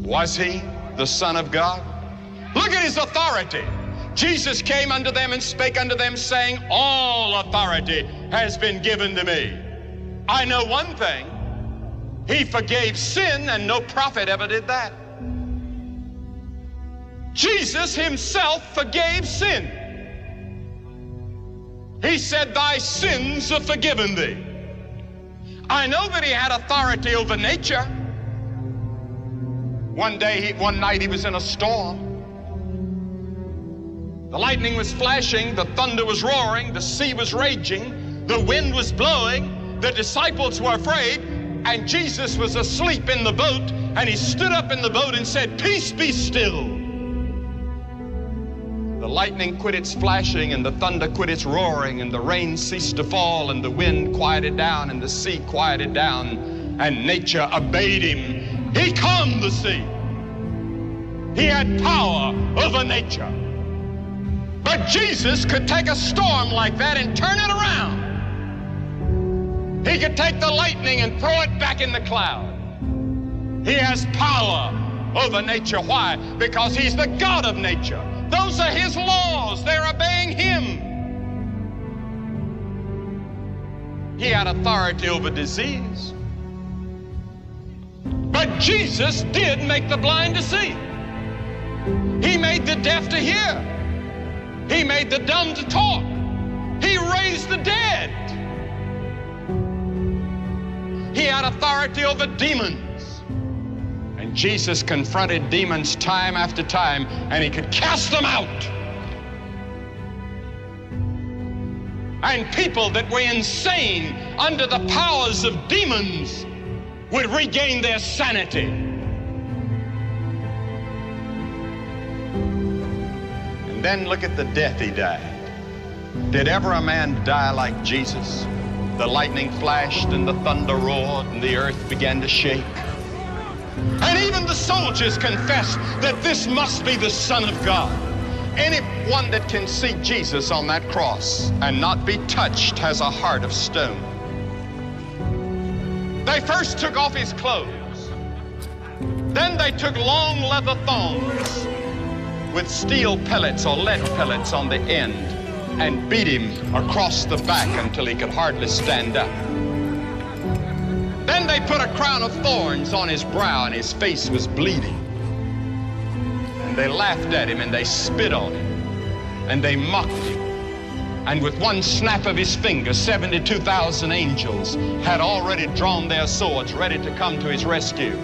Was he the Son of God? Look at his authority. Jesus came unto them and spake unto them, saying, all authority has been given to me. I know one thing. He forgave sin, and no prophet ever did that. Jesus himself forgave sin. He said, thy sins are forgiven thee. I know that he had authority over nature. One night he was in a storm. The lightning was flashing, the thunder was roaring, the sea was raging, the wind was blowing, the disciples were afraid, and Jesus was asleep in the boat, and he stood up in the boat and said, peace be still. The lightning quit its flashing, and the thunder quit its roaring, and the rain ceased to fall, and the wind quieted down, and the sea quieted down, and nature obeyed him. He calmed the sea. He had power over nature. But Jesus could take a storm like that and turn it around. He could take the lightning and throw it back in the cloud. He has power over nature. Why? Because he's the God of nature. Those are his laws. They're obeying him. He had authority over disease. But Jesus did make the blind to see. He made the deaf to hear. He made the dumb to talk. He raised the dead. He had authority over demons. And Jesus confronted demons time after time, and he could cast them out. And people that were insane under the powers of demons would regain their sanity. Then look at the death he died. Did ever a man die like Jesus? The lightning flashed and the thunder roared and the earth began to shake. And even the soldiers confessed that this must be the Son of God. Anyone that can see Jesus on that cross and not be touched has a heart of stone. They first took off his clothes. Then they took long leather thongs with steel pellets or lead pellets on the end and beat him across the back until he could hardly stand up. Then they put a crown of thorns on his brow and his face was bleeding. And they laughed at him and they spit on him and they mocked him. And with one snap of his finger, 72,000 angels had already drawn their swords ready to come to his rescue.